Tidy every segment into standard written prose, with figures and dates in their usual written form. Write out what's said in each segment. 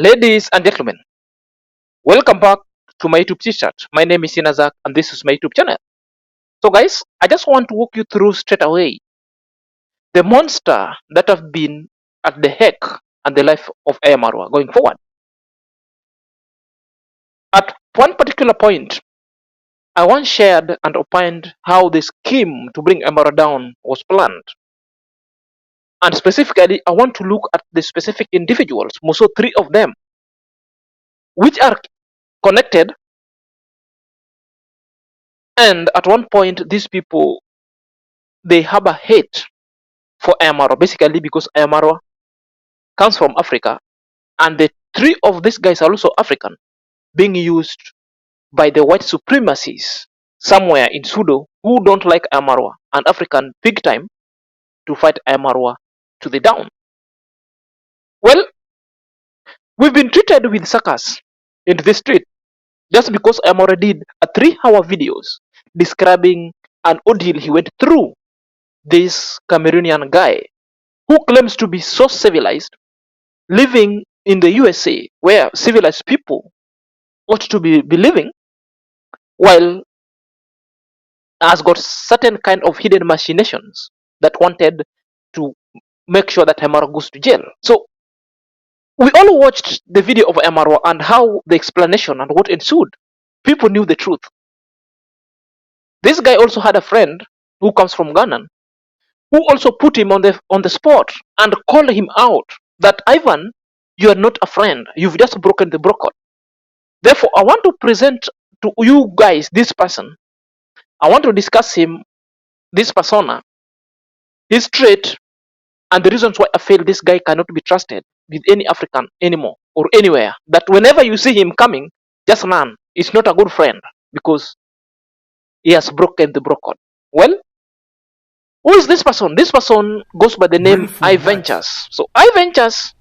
Ladies and gentlemen, welcome back to my YouTube chat. My name is Inazak and this is my YouTube channel. So guys, I just want to walk you through straight away the monster that have been at the heck and the life of Ayamarwa going forward. At one particular point, I once shared and opined how the scheme to bring Ayamarwa down was planned. And specifically, I want to look at the specific individuals, more so 3 of them, which are connected. And at one point, these people, they have a hate for Ayamarwa, basically because Ayamarwa comes from Africa, and the 3 of these guys are also African, being used by the white supremacists somewhere in Sudo who don't like Ayamarwa and African big time to fight Ayamarwa to the down. Well, we've been treated with suckers in the street just because Ayamarwa did a 3-hour videos describing an ordeal he went through. This Cameroonian guy who claims to be so civilized, living in the USA where civilized people ought to be living, while has got certain kind of hidden machinations that wanted to make sure that Ayamarwa goes to jail. So we all watched the video of Ayamarwa and how the explanation and what ensued. People knew the truth. This guy also had a friend who comes from Ghana who also put him on the spot and called him out that Ivan, you are not a friend. You've just broken the broken. Therefore, I want to present to you guys this person. I want to discuss him, this persona, his trait, and the reasons why I feel this guy cannot be trusted with any African anymore or anywhere. That whenever you see him coming, just run. It's not a good friend because he has broken the broken. Well, who is this person? This person goes by the name IVAINTURES. So IVAINTURES,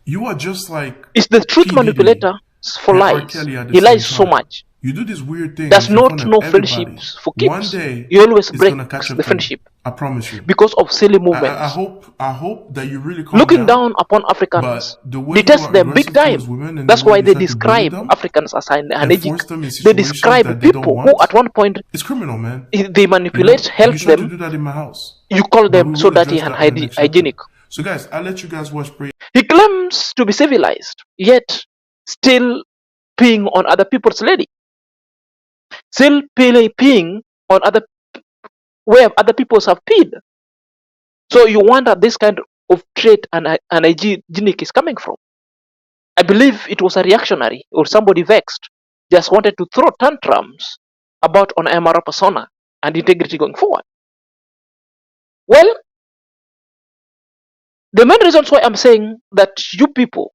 you are just like is the truth manipulator for lies. He lies so much. You do this weird thing. Does not know friendships for keeps. One day, he always breaks the friendship. I promise you. Because of silly movements. I hope that you really looking down upon Africans. Detest them big time. That's why they describe Africans as hygienic. They describe people who at one point it's criminal, man. They manipulate, help them. To do that in my house. You call them so dirty and hygienic. So guys, I'll let you guys watch. He claims to be civilized, yet still peeing on other people's lady. Still peeing on where other people have peed. So you wonder this kind of trait and hygienic is coming from. I believe it was a reactionary or somebody vexed, just wanted to throw tantrums about on Ayamarwa persona and integrity going forward. Well, the main reasons why I'm saying that you people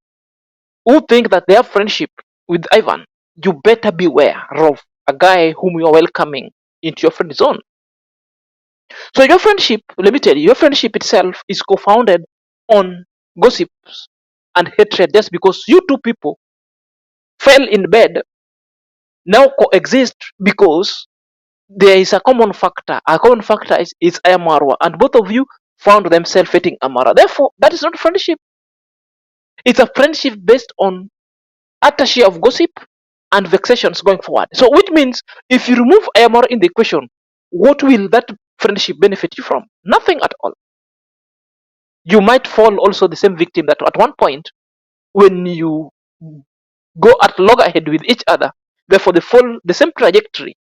who think that they have friendship with Ivan, you better beware of a guy whom you are welcoming into your friend zone. So your friendship, let me tell you, your friendship itself is co-founded on gossips and hatred just because you 2 people fell in bed, now coexist because there is a common factor. A common factor is Ayamarwa, and both of you found themselves hating Amara. Therefore, that is not friendship. It's a friendship based on attaché of gossip and vexations going forward. So which means if you remove Ayamarwa in the equation, what will that friendship benefit you from? Nothing at all. You might fall also the same victim that at one point when you go at loggerhead with each other, therefore they fall the same trajectory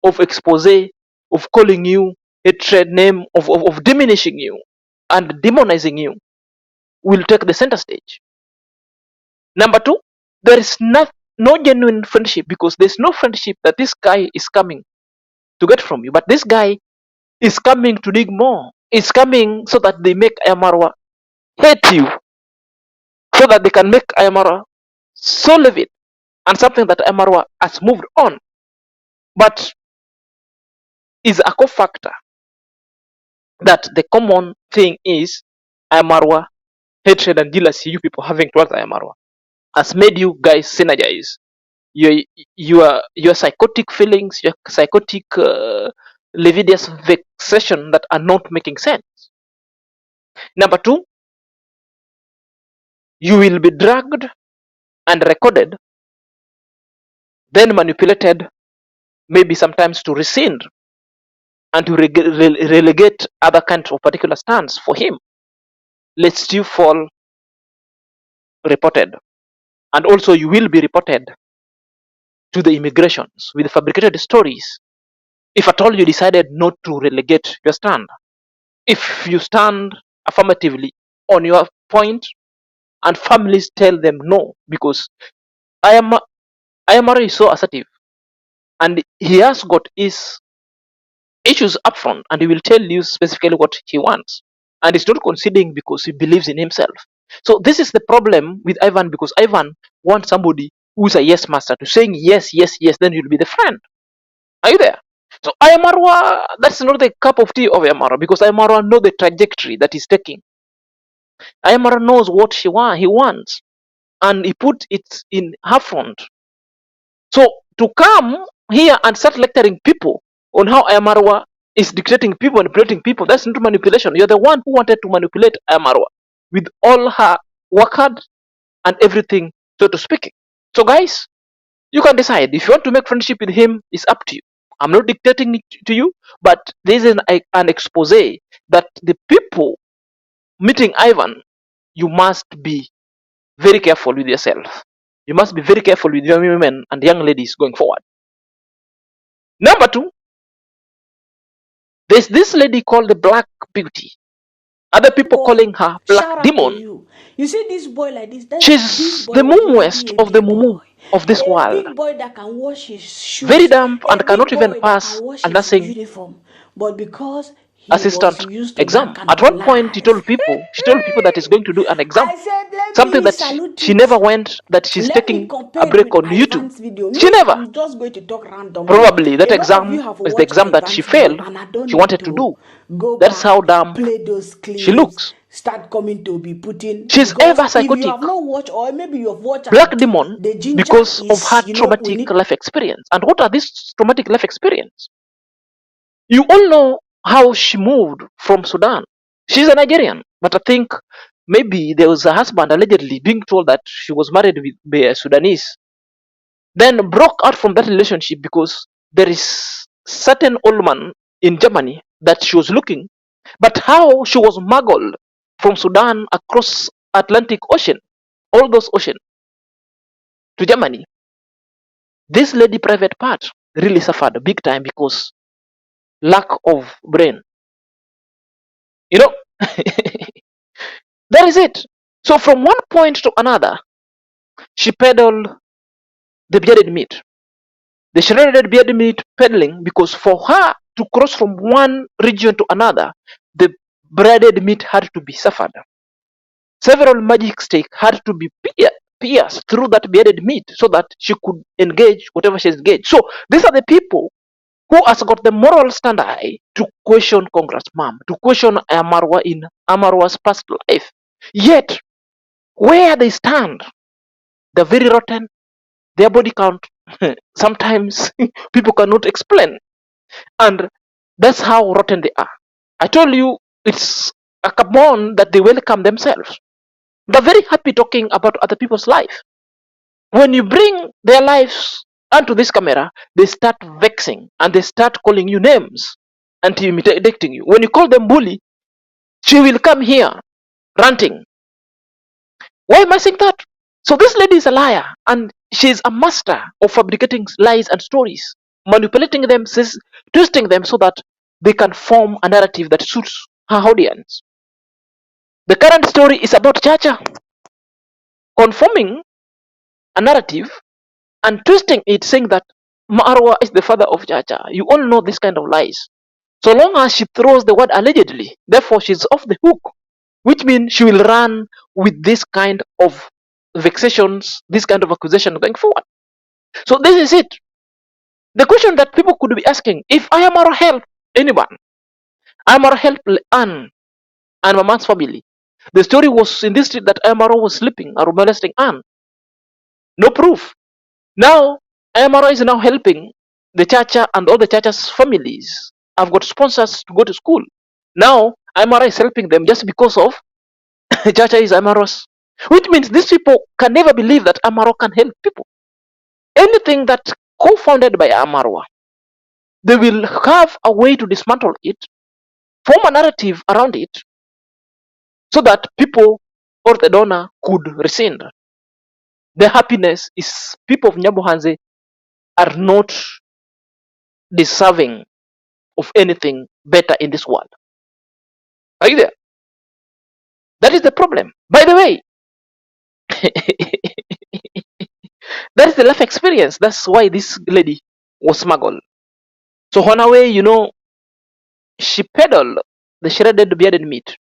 of expose, of calling you hatred name, of diminishing you and demonizing you will take the center stage. Number 2, there is no genuine friendship because there's no friendship that this guy is coming to get from you, but this guy is coming to dig more. It's coming so that they make Ayamarwa hate you, so that they can make Ayamarwa so livid and something that Ayamarwa has moved on. But is a co-factor that the common thing is Ayamarwa hatred and jealousy you people having towards Ayamarwa has made you guys synergize. Your psychotic feelings, your psychotic lividious vexation that are not making sense. Number 2, you will be dragged and recorded, then manipulated, maybe sometimes to rescind and to relegate other kinds of particular stands for him, lest you fall reported. And also you will be reported to the immigrations with fabricated stories if at all you decided not to relegate your stand. If you stand affirmatively on your point and families tell them no, because I am Ayamara is so assertive and he has got his issues up front and he will tell you specifically what he wants. And he's not conceding because he believes in himself. So this is the problem with Ivan, because Ivan wants somebody who's a yes master to saying yes, yes, yes, then you'll be the friend. Are you there? So Ayamarwa, that's not the cup of tea of Ayamarwa, because Ayamarwa knows the trajectory that he's taking. Ayamarwa knows what he wants, and he put it in her front. So to come here and start lecturing people on how Ayamarwa is dictating people, manipulating people, that's not manipulation. You're the one who wanted to manipulate Ayamarwa with all her work hard and everything, so to speak. So guys, you can decide if you want to make friendship with him. It's up to you. I'm not dictating it to you, but this is an expose that the people meeting Ivan, you must be very careful with yourself. You must be very careful with young women and young ladies going forward. Number two, there's this lady called the Black Beauty. Other people calling her Black Demon. You see this boy like this. She's the muumuest of the mumu of this world. Big boy that can wash his shoes. Very damp and cannot even pass a nursing uniform. But because assistant exam. At one point, she told people that he's going to do an exam. Something that she never went, that she's taking a break on YouTube. She never. I'm just going to talk randomly. Probably that exam is the exam that she failed. She wanted to do. That's how damn she looks. Start coming to be putting. She's ever psychotic. If you have not watched, or maybe you have watched Black Demon, because of her traumatic life experience. And what are these traumatic life experience? You all know how she moved from Sudan. She's a Nigerian, but I think maybe there was a husband allegedly being told that she was married with a Sudanese. Then broke out from that relationship because there is certain old man in Germany that she was looking, but how she was smuggled from Sudan across Atlantic Ocean, all those oceans, to Germany. This lady private part really suffered big time because lack of brain. You know, that is it. So from one point to another, she peddled the bearded meat. The shredded bearded meat peddling, because for her to cross from one region to another, the breaded meat had to be suffered. Several magic sticks had to be pierced through that bearded meat so that she could engage whatever she's engaged. So these are the people who has got the moral standard to question Congress Mom, to question Amarwa in Amarwa's past life. Yet, where they stand, they're very rotten. Their body count, sometimes people cannot explain. And that's how rotten they are. I told you, it's a carbon that they welcome themselves. They're very happy talking about other people's life. When you bring their lives onto this camera, they start vexing and they start calling you names and intimidating you. When you call them bully, she will come here ranting. Why am I saying that? So this lady is a liar and she's a master of fabricating lies and stories, manipulating them, twisting them so that they can form a narrative that suits her audience. The current story is about Chacha conforming a narrative and twisting it, saying that Marwa is the father of Chacha. You all know this kind of lies. So long as she throws the word allegedly, therefore she's off the hook, which means she will run with this kind of vexations, this kind of accusation going forward. So this is it. The question that people could be asking, if I am to help anyone, I am to help Anne and Mama's family. The story was in this street that Amaro was sleeping or molesting Anne. No proof. Now, Amaro is now helping the Chacha and all the Chacha's families. I've got sponsors to go to school. Now, Amaro is helping them just because of Chacha is Amaro's which means these people can never believe that Amaro can help people. Anything that co-founded by Amaro, they will have a way to dismantle it, form a narrative around it, so that people or the donor could rescind. The happiness is people of Nyabohanze are not deserving of anything better in this world. Are you there? That is the problem. By the way, that is the life experience. That's why this lady was smuggled. So on her way, she peddled the shredded bearded meat,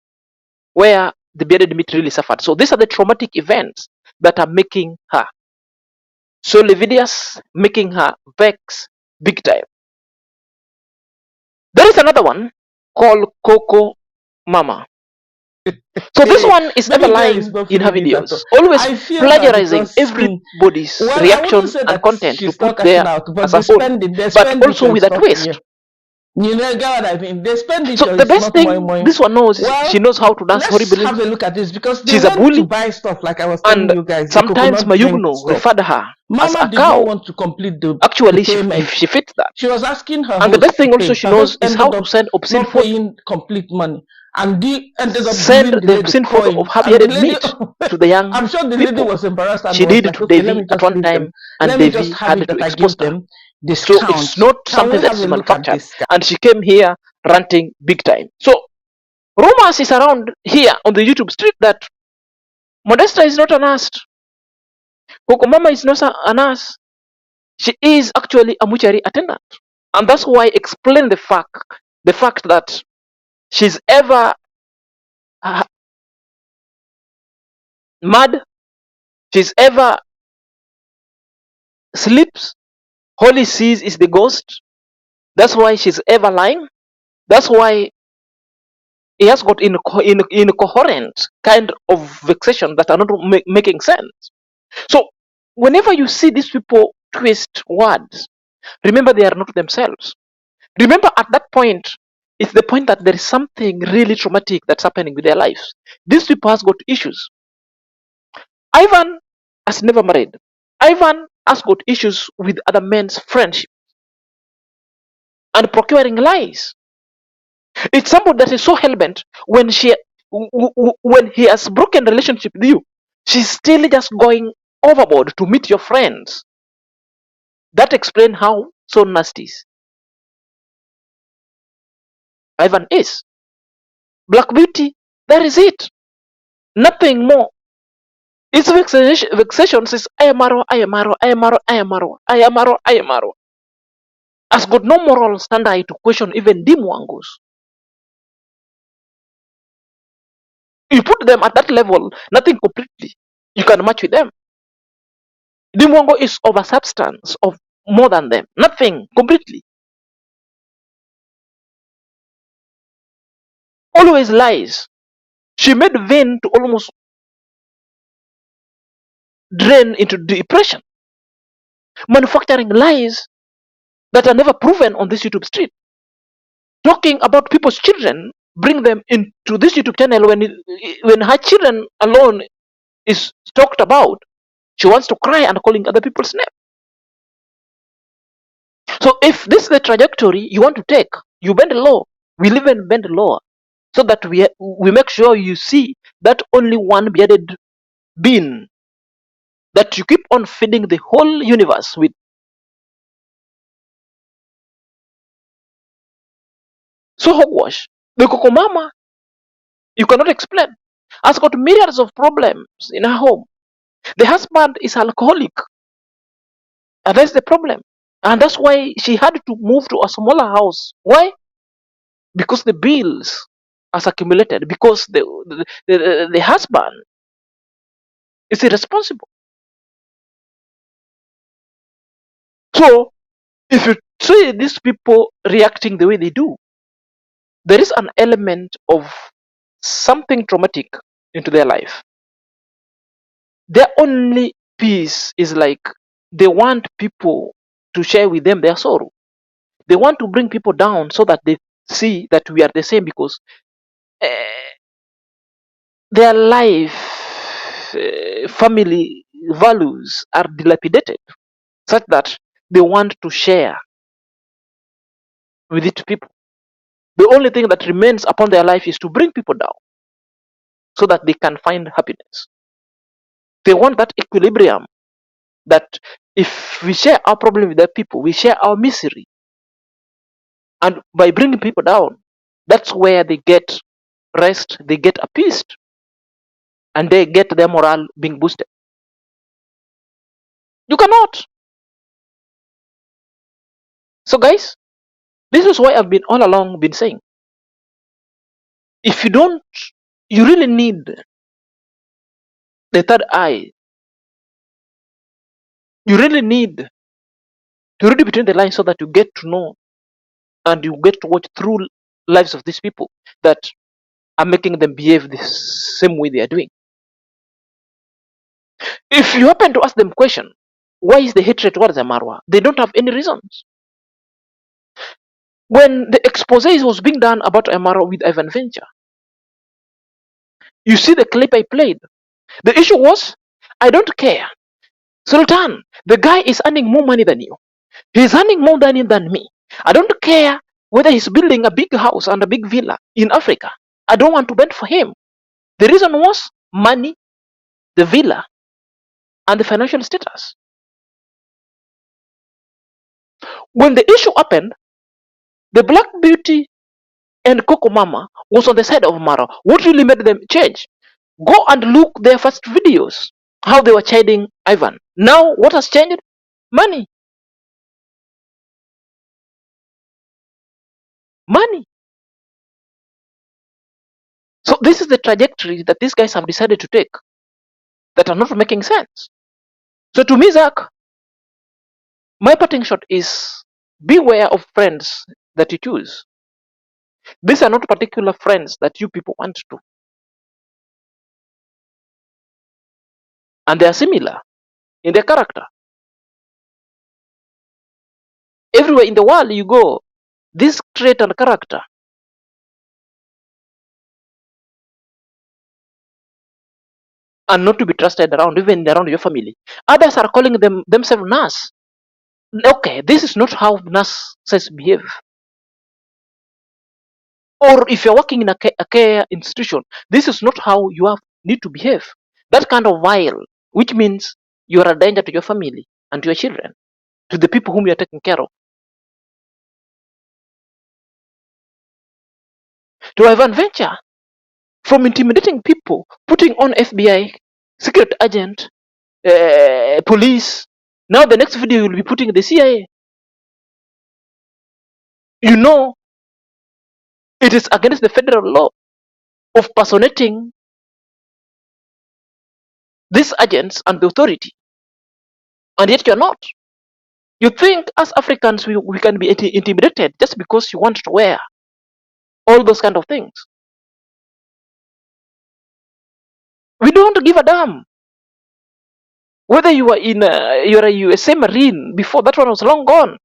where the bearded meat really suffered. So these are the traumatic events that are making her so lividious, making her vex big time. There is another one called Cocomama. So this one is ever Baby girl is lying not in her feeling it at videos, all. always I feel that plagiarizing because everybody's well, I reaction wouldn't say and that content to she's put not cashing there out, but as they a whole, spend it, but also with a stuff twist. here. You know, get what I mean? The So expenditure the is best not more thing money. this one knows is she Well, knows how to dance let's horribly. have a look at this because they She's a went to bully, buy stuff like I was telling and you guys, the sometimes coconut drink Mayugno stuff. referred her as Mama a did not cow. want to complete the Actually, payment. she fits that. She was asking her And the host best to thing also pay. she Her knows host is how ended to up send obscene not photo. paying complete money. And they ended up Send giving the the lady obscene photo of coins. her And the bearded lady, meat to the young I'm sure the lady people. was embarrassed and She was did like, to okay, let Devi me at just one leave them. time, and Let me just Devi have had it to that I give expose her. them So it's discount. not Can we something that have is a look at manufactured. this guy? And she came here ranting big time. So rumors is around here on the YouTube street that Modesta is not a nurse. Cocomama is not a nurse. She is actually a mortuary attendant. And that's why I explain the fact that she's ever mad, she's ever sleeps, all he sees is the ghost. That's why she's ever lying. That's why he has got incoherent kind of vexation that are not making sense. So whenever you see these people twist words, remember they are not themselves. Remember at that point, it's the point that there is something really traumatic that's happening with their lives. These people has got issues. Ivan has never married. Ivan has got issues with other men's friendship and procuring lies. It's somebody that is so hellbent when he has broken relationship with you, she's still just going overboard to meet your friends. That explains how so nasty Ivan is. Black Beauty, that is it. Nothing more. Its vexation says Ayamaro, Ayamaro, Ayamaro, Ayamaro, Ayamaro, Ayamaro. Has got no moral standard to question even Dimwangos. You put them at that level, nothing completely. You can match with them. Dimwango is of a substance of more than them. Nothing completely. Always lies. She made Vain to almost drain into depression. Manufacturing lies that are never proven on this YouTube street. Talking about people's children, bring them into this YouTube channel when her children alone is talked about. She wants to cry and calling other people's name. So if this is the trajectory you want to take, you bend low. We live and bend lower, so that we make sure you see that only one bearded being that you keep on feeding the whole universe with. So hogwash, the Cocomama, you cannot explain, has got myriads of problems in her home. The husband is alcoholic, and that's the problem. And that's why she had to move to a smaller house. Why? Because the bills has accumulated. Because the husband is irresponsible. So if you see these people reacting the way they do, there is an element of something traumatic into their life. Their only peace is like they want people to share with them their sorrow. They want to bring people down so that they see that we are the same, because eh, their life family values are dilapidated, such that they want to share with it people. The only thing that remains upon their life is to bring people down so that they can find happiness. They want that equilibrium that if we share our problem with the people, we share our misery. And by bringing people down, that's where they get rest, they get appeased, and they get their morale being boosted. You cannot. So, guys, this is why I've been all along been saying, if you don't, you really need the third eye. You really need to read between the lines so that you get to know and you get to watch through lives of these people that are making them behave the same way they are doing. If you happen to ask them question, why is the hatred towards Amarwa? They don't have any reasons. When the expose was being done about Amarwa with Ivan Venture, you see the clip I played. The issue was, I don't care. Sultan, the guy is earning more money than you. He's earning more money than me. I don't care whether he's building a big house and a big villa in Africa. I don't want to bend for him. The reason was money, the villa, and the financial status. When the issue happened, the Black Beauty and Cocomama was on the side of Mara. What really made them change? Go and look their first videos, how they were chiding Ivan. Now, what has changed? Money. Money. So this is the trajectory that these guys have decided to take that are not making sense. So to me, Zach, my parting shot is beware of friends that you choose. These are not particular friends that you people want to. And they are similar in their character. Everywhere in the world you go, this trait and character are not to be trusted around, even around your family. Others are calling themselves nurse. Okay, this is not how nurses behave. Or if you're working in a care institution, this is not how you need to behave. That kind of vile, which means you are a danger to your family and to your children, to the people whom you are taking care of. To Ivan Venture, from intimidating people, putting on FBI, secret agent, police. Now the next video you'll be putting the CIA. You know, it is against the federal law of personating these agents and the authority, and yet you're not. You think as Africans we can be intimidated just because you want to wear all those kind of things? We don't give a damn whether you are in you're a USA Marine before that one was long gone.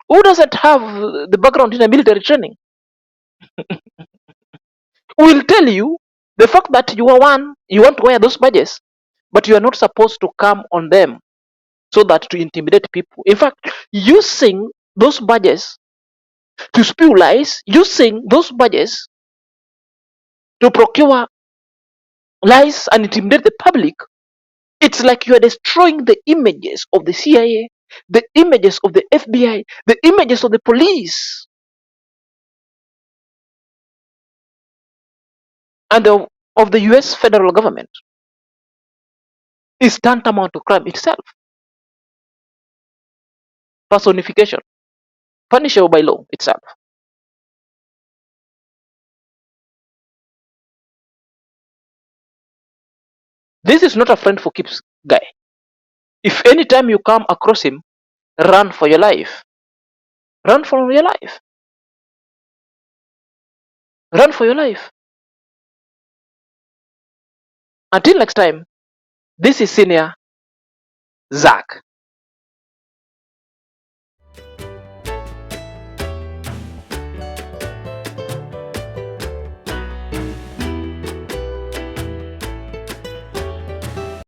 Who doesn't have the background in a military training will tell you the fact that you are one, you want to wear those badges, but you are not supposed to come on them so that to intimidate people. In fact, using those badges to spew lies, using those badges to procure lies and intimidate the public, it's like you are destroying the images of the CIA, the images of the FBI, the images of the police, and of the US federal government. Is tantamount to crime itself. Personification, punishable by law itself. This is not a friend for keeps guy. If anytime you come across him, run for your life. Run for your life. Run for your life. Until next time, this is Senior Zach.